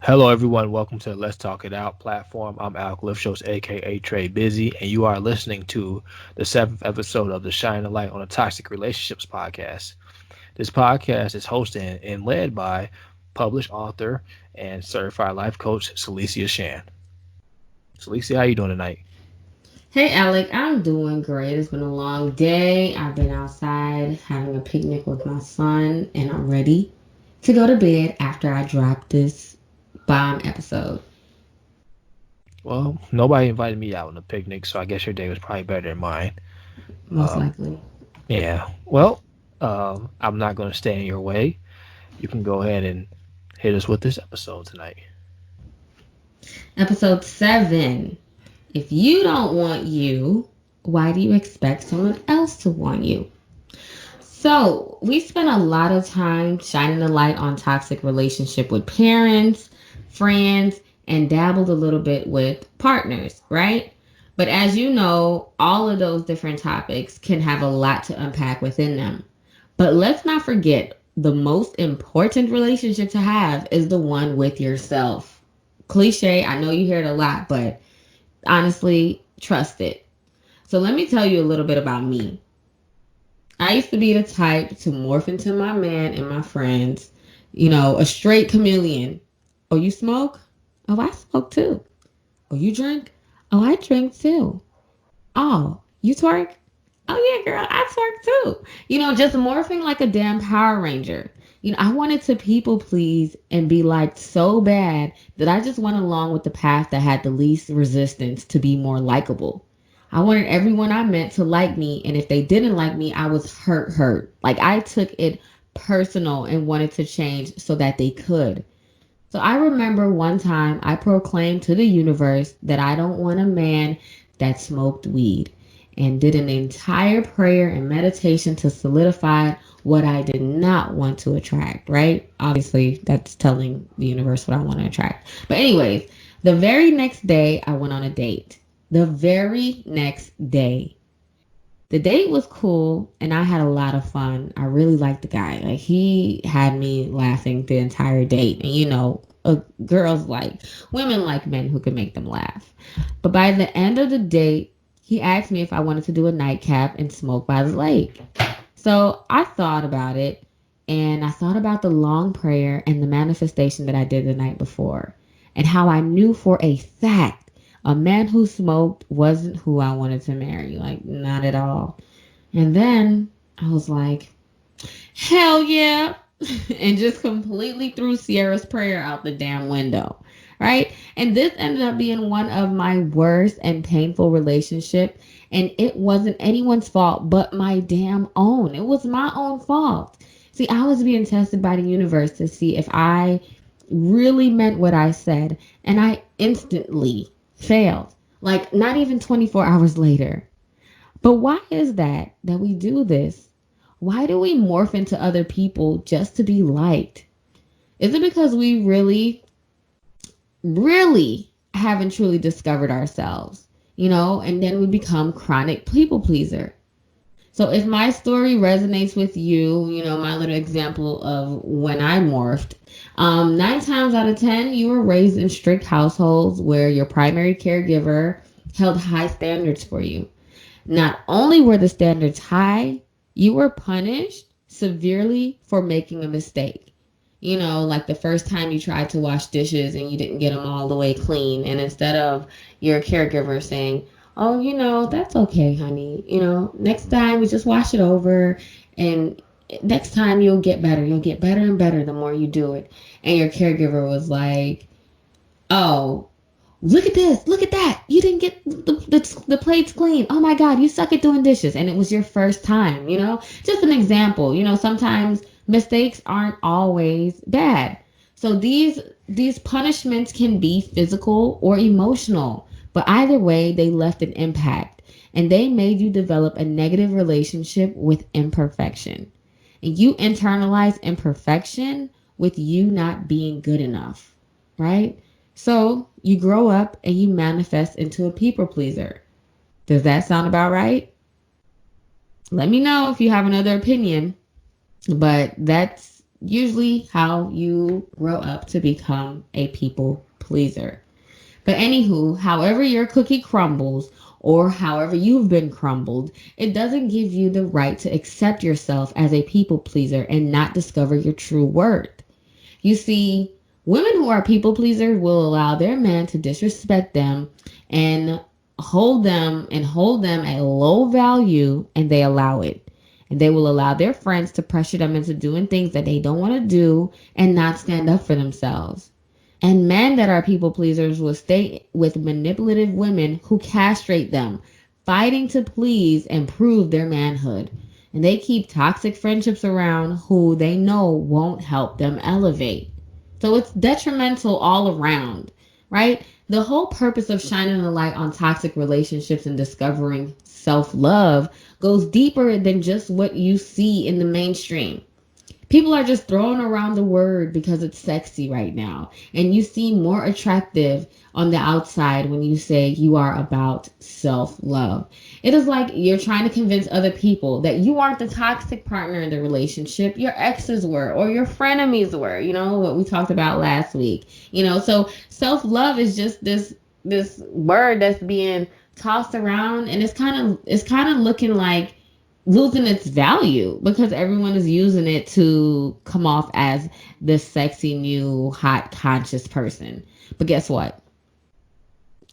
Hello, everyone. Welcome to the Let's Talk It Out platform. I'm Al Cliffshos, aka Trey Busy, and you are listening to the seventh episode of the Shine a Light on a Toxic Relationships podcast. This podcast is hosted and led by published author and certified life coach Celicia Shan. Celicia, how you doing tonight? Hey Alec, I'm doing great. It's been a long day. I've been outside having a picnic with my son, and I'm ready to go to bed after I drop this bomb episode. Well, nobody invited me out on a picnic, so I guess your day was probably better than mine. Most Um, likely. yeah. Well, I'm not going to stay in your way. You can go ahead and hit us with this episode tonight. Episode 7. If you don't want you, why do you expect someone else to want you? So, we spent a lot of time shining the light on toxic relationship with parents, friends, and dabbled a little bit with partners, right? But as you know, all of those different topics can have a lot to unpack within them. But let's not forget the most important relationship to have is the one with yourself. Cliche, I know you hear it a lot, but honestly, trust it. So let me tell you a little bit about me. I used to be the type to morph into my man and my friends, a straight chameleon. Oh, you smoke? Oh, I smoke too. Oh, you drink? Oh, I drink too. Oh, you twerk? Oh, yeah, girl, I twerk too. Just morphing like a damn Power Ranger. I wanted to people please and be liked so bad that I just went along with the path that had the least resistance to be more likable. I wanted everyone I met to like me, and if they didn't like me, I was hurt. Like I took it personal and wanted to change so that they could. So I remember one time I proclaimed to the universe that I don't want a man that smoked weed and did an entire prayer and meditation to solidify what I did not want to attract, right? Obviously, that's telling the universe what I want to attract. But, anyways, the very next day, I went on a date. The very next day. The date was cool and I had a lot of fun. I really liked the guy. Like he had me laughing the entire date. And girls like women like men who can make them laugh. But by the end of the date, he asked me if I wanted to do a nightcap and smoke by the lake. So I thought about it and I thought about the long prayer and the manifestation that I did the night before and how I knew for a fact a man who smoked wasn't who I wanted to marry. Like, not at all. And then I was like, hell yeah. And just completely threw Sierra's prayer out the damn window. Right? And this ended up being one of my worst and painful relationships. And it wasn't anyone's fault but my damn own. It was my own fault. See, I was being tested by the universe to see if I really meant what I said. And I instantly failed. Like, not even 24 hours later. But why is that we do this? Why do we morph into other people just to be liked? Is it because we really haven't truly discovered ourselves? And then we become chronic people pleaser. So if my story resonates with you, my little example of when I morphed, 9 times out of 10, you were raised in strict households where your primary caregiver held high standards for you. Not only were the standards high, you were punished severely for making a mistake. Like the first time you tried to wash dishes and you didn't get them all the way clean. And instead of your caregiver saying, oh, that's okay, honey. Next time we just wash it over and next time you'll get better. You'll get better and better the more you do it. And your caregiver was like, oh, look at this, look at that. You didn't get the plates clean. Oh my God, you suck at doing dishes. And it was your first time, Just an example, sometimes mistakes aren't always bad. So these punishments can be physical or emotional, but either way, they left an impact and they made you develop a negative relationship with imperfection. And you internalize imperfection with you not being good enough, right? So you grow up and you manifest into a people pleaser. Does that sound about right? Let me know if you have another opinion. But that's usually how you grow up to become a people pleaser. But anywho, however your cookie crumbles or however you've been crumbled, it doesn't give you the right to accept yourself as a people pleaser and not discover your true worth. You see, women who are people pleasers will allow their man to disrespect them and hold them at low value, and they allow it. And they will allow their friends to pressure them into doing things that they don't want to do and not stand up for themselves. And men that are people pleasers will stay with manipulative women who castrate them, fighting to please and prove their manhood. And they keep toxic friendships around who they know won't help them elevate. So it's detrimental all around, right? The whole purpose of shining a light on toxic relationships and discovering self love goes deeper than just what you see in the mainstream. People are just throwing around the word because it's sexy right now. And you seem more attractive on the outside when you say you are about self love. It is like you're trying to convince other people that you aren't the toxic partner in the relationship. Your exes were, or your frenemies were, what we talked about last week. So self love is just this word that's being tossed around, and it's kind of looking like losing its value because everyone is using it to come off as this sexy new hot conscious person. But guess what?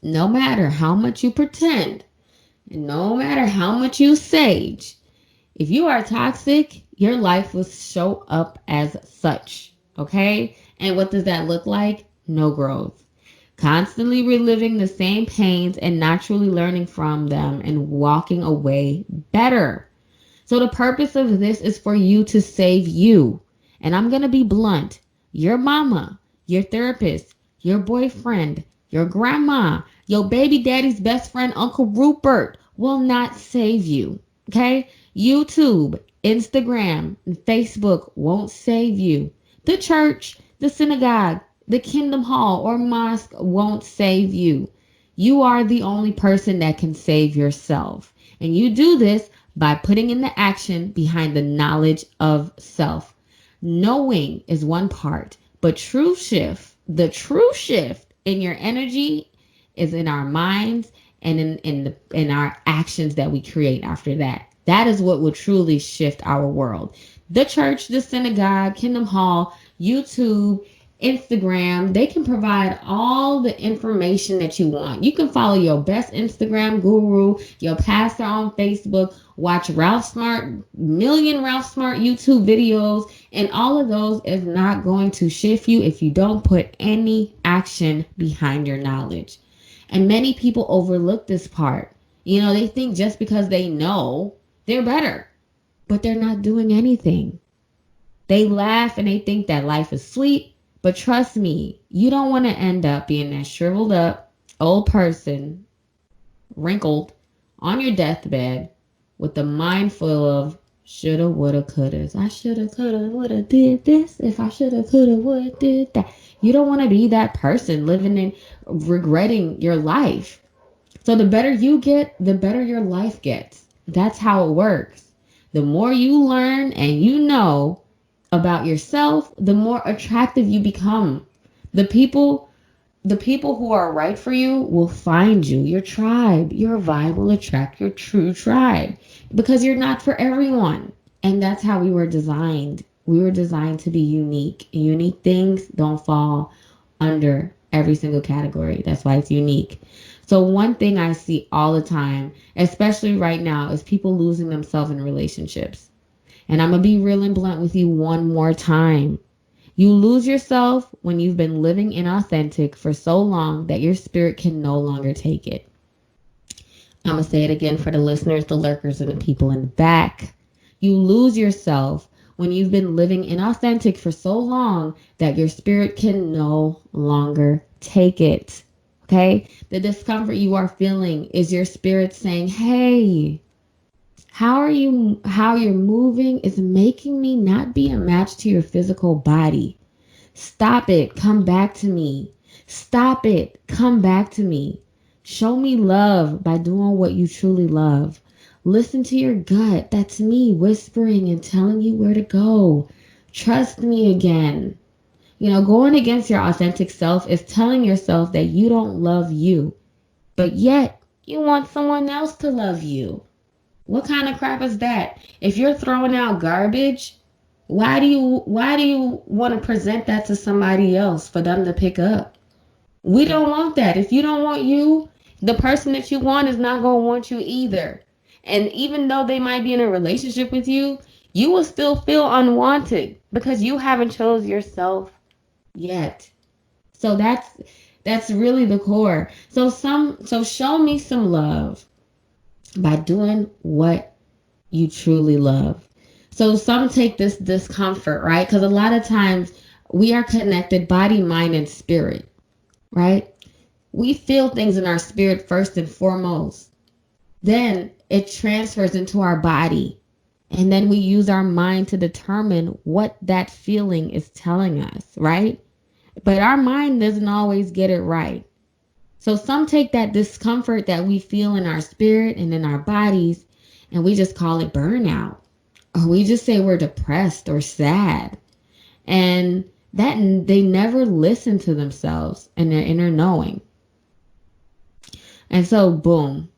No matter how much you pretend, and no matter how much you sage, if you are toxic, your life will show up as such. Okay? And what does that look like? No growth. Constantly reliving the same pains and naturally learning from them and walking away better. So the purpose of this is for you to save you. And I'm going to be blunt. Your mama, your therapist, your boyfriend, your grandma, your baby daddy's best friend, Uncle Rupert, will not save you. Okay? YouTube, Instagram, and Facebook won't save you. The church, the synagogue, the kingdom hall, or mosque won't save you. You are the only person that can save yourself. And you do this by putting in the action behind the knowledge of self. Knowing is one part, but the true shift in your energy is in our minds and in our actions that we create after that. That is what will truly shift our world. The church, the synagogue, Kingdom Hall, YouTube, Instagram, they can provide all the information that you want. You can follow your best Instagram guru, your pastor on Facebook, watch Ralph Smart, million Ralph Smart YouTube videos, and all of those is not going to shift you if you don't put any action behind your knowledge. And many people overlook this part. They think just because they know, they're better, but they're not doing anything. They laugh and they think that life is sweet. But trust me, you don't want to end up being that shriveled up old person, wrinkled, on your deathbed with the mind full of shoulda, woulda, couldas. I shoulda, coulda, woulda did this. If I shoulda, coulda, woulda did that. You don't want to be that person living in regretting your life. So the better you get, the better your life gets. That's how it works. The more you learn and you know about yourself, the more attractive you become. The people who are right for you will find you. Your tribe, your vibe will attract your true tribe because you're not for everyone. And that's how we were designed. We were designed to be unique. Unique things don't fall under every single category. That's why it's unique. So one thing I see all the time, especially right now, is people losing themselves in relationships. And I'm going to be real and blunt with you one more time. You lose yourself when you've been living inauthentic for so long that your spirit can no longer take it. I'm going to say it again for the listeners, the lurkers, and the people in the back. You lose yourself when you've been living inauthentic for so long that your spirit can no longer take it. Okay? The discomfort you are feeling is your spirit saying, hey, how you're moving is making me not be a match to your physical body. Stop it. Come back to me. Stop it. Come back to me. Show me love by doing what you truly love. Listen to your gut. That's me whispering and telling you where to go. Trust me again. Going against your authentic self is telling yourself that you don't love you, but yet you want someone else to love you. What kind of crap is that? If you're throwing out garbage, why do you want to present that to somebody else for them to pick up? We don't want that. If you don't want you, the person that you want is not going to want you either. And even though they might be in a relationship with you, you will still feel unwanted because you haven't chose yourself yet. So that's really the core. So show me some love by doing what you truly love. So some take this discomfort, right? Because a lot of times we are connected body, mind, and spirit, right? We feel things in our spirit first and foremost. Then it transfers into our body. And then we use our mind to determine what that feeling is telling us, right? But our mind doesn't always get it right. So some take that discomfort that we feel in our spirit and in our bodies, and we just call it burnout. Or we just say we're depressed or sad. And that they never listen to themselves and their inner knowing. And so, boom,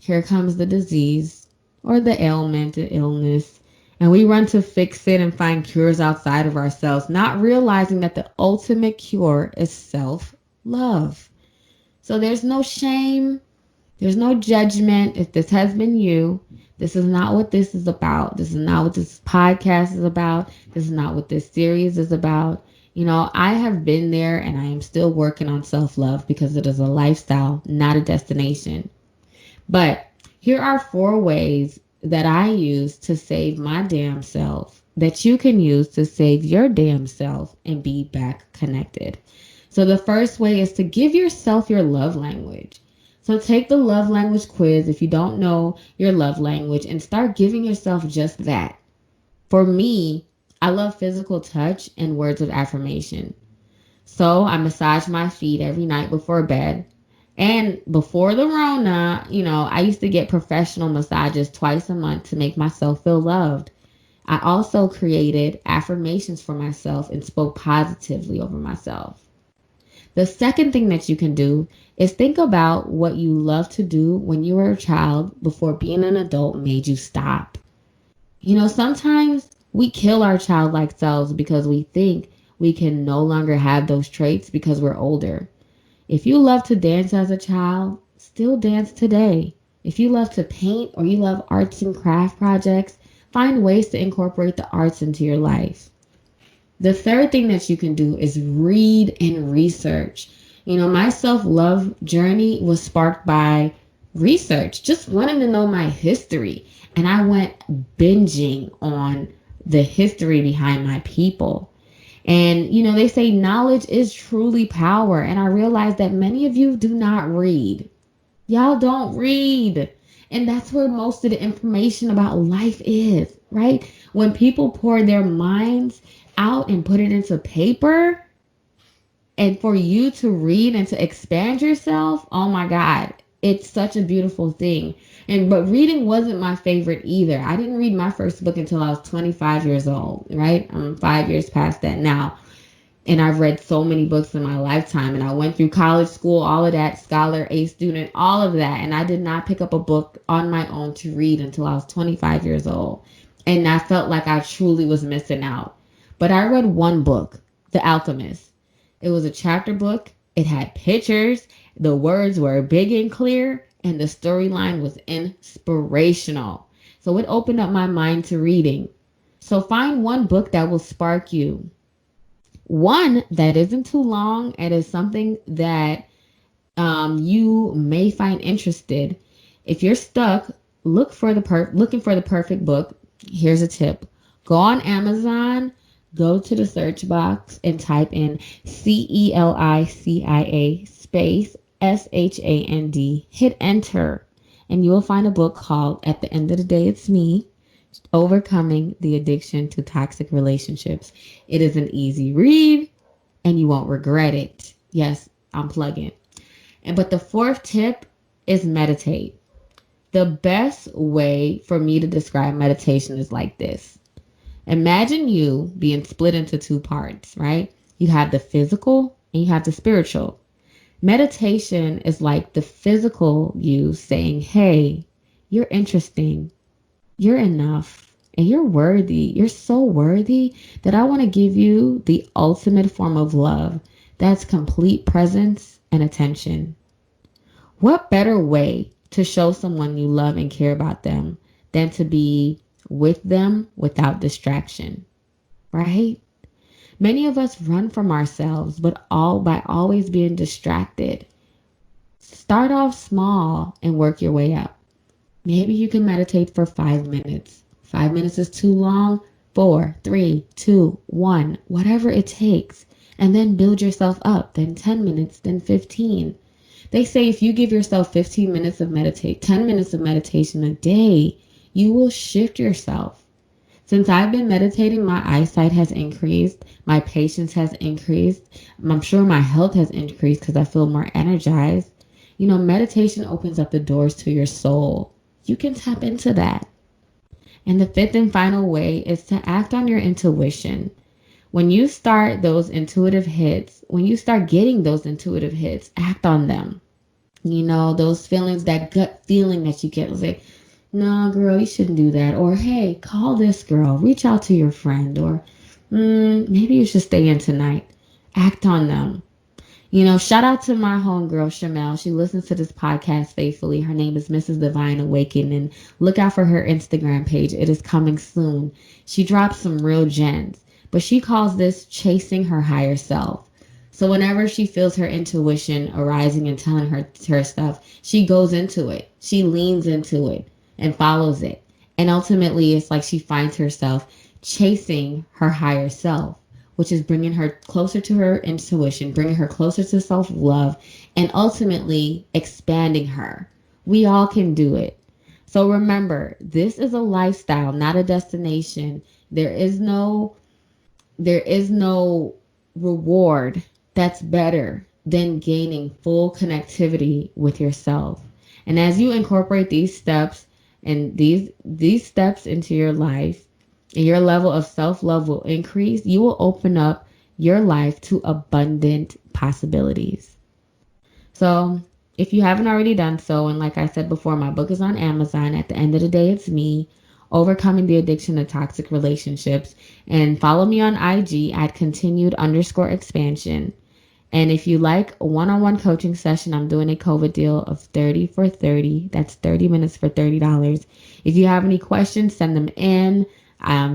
here comes the disease or the ailment, the illness. And we run to fix it and find cures outside of ourselves, not realizing that the ultimate cure is self-love. So there's no shame. There's no judgment. If this has been you, this is not what this is about. This is not what this podcast is about. This is not what this series is about. I have been there and I am still working on self-love because it is a lifestyle, not a destination. But here are 4 ways that I use to save my damn self that you can use to save your damn self and be back connected. So the first way is to give yourself your love language. So take the love language quiz if you don't know your love language and start giving yourself just that. For me, I love physical touch and words of affirmation. So I massage my feet every night before bed. And before the Rona, I used to get professional massages twice a month to make myself feel loved. I also created affirmations for myself and spoke positively over myself. The second thing that you can do is think about what you loved to do when you were a child before being an adult made you stop. Sometimes we kill our childlike selves because we think we can no longer have those traits because we're older. If you love to dance as a child, still dance today. If you love to paint or you love arts and craft projects, find ways to incorporate the arts into your life. The third thing that you can do is read and research. My self-love journey was sparked by research, just wanting to know my history. And I went binging on the history behind my people. And, they say knowledge is truly power. And I realized that many of you do not read. Y'all don't read. And that's where most of the information about life is, right? When people pour their minds out and put it into paper, and for you to read and to expand yourself, oh my God, it's such a beautiful thing. But reading wasn't my favorite either. I didn't read my first book until I was 25 years old, right? I'm 5 years past that now. And I've read so many books in my lifetime. And I went through college school, all of that, scholar, A student, all of that. And I did not pick up a book on my own to read until I was 25 years old. And I felt like I truly was missing out. But I read one book, The Alchemist. It was a chapter book. It had pictures. The words were big and clear. And the storyline was inspirational. So it opened up my mind to reading. So find one book that will spark you. One that isn't too long and is something that you may find interested. If you're stuck, looking for the perfect book. Here's a tip. Go on Amazon, go to the search box and type in CELICIA space SHAND. Hit enter and you will find a book called At the End of the Day, It's Me. Overcoming the Addiction to Toxic Relationships. It is an easy read and you won't regret it. Yes, I'm plugging. But the fourth tip is meditate. The best way for me to describe meditation is like this. Imagine you being split into two parts, right? You have the physical and you have the spiritual. Meditation is like the physical you saying, hey, you're interesting, you're enough, and you're worthy. You're so worthy that I want to give you the ultimate form of love. That's complete presence and attention. What better way to show someone you love and care about them than to be with them without distraction, right? Many of us run from ourselves, but all by always being distracted. Start off small and work your way up. Maybe you can meditate for 5 minutes. 5 minutes is too long. Four, three, two, one, whatever it takes. And then build yourself up. Then 10 minutes, then 15. They say if you give yourself 15 minutes of meditate, 10 minutes of meditation a day, you will shift yourself. Since I've been meditating, my eyesight has increased, my patience has increased. I'm sure my health has increased because I feel more energized. Meditation opens up the doors to your soul. You can tap into that. And the fifth and final way is to act on your intuition. When you start those intuitive hits, when you start getting those intuitive hits, act on them. Those feelings, that gut feeling that you get, like, no, girl, you shouldn't do that. Or, hey, call this girl, reach out to your friend. Or, maybe you should stay in tonight. Act on them. Shout out to my homegirl, Shamel. She listens to this podcast faithfully. Her name is Mrs. Divine Awakening. Look out for her Instagram page. It is coming soon. She drops some real gems, but she calls this chasing her higher self. So whenever she feels her intuition arising and telling her stuff, she goes into it. She leans into it and follows it. And ultimately, it's like she finds herself chasing her higher self, which is bringing her closer to her intuition, bringing her closer to self-love, and ultimately expanding her. We all can do it. So remember, this is a lifestyle, not a destination. There is no reward that's better than gaining full connectivity with yourself. And as you incorporate these steps and these steps into your life, and your level of self-love will increase, you will open up your life to abundant possibilities. So if you haven't already done so, and like I said before, my book is on Amazon. At the end of the day, it's me, Overcoming the Addiction to Toxic Relationships. And follow me on IG at continued_expansion. And if you like a one-on-one coaching session, I'm doing a COVID deal of 30 for 30. That's 30 minutes for $30. If you have any questions, send them in.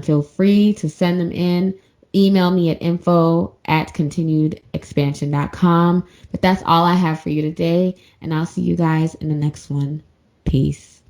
Feel free to send them in. Email me at info@continuedexpansion.com. But that's all I have for you today. And I'll see you guys in the next one. Peace.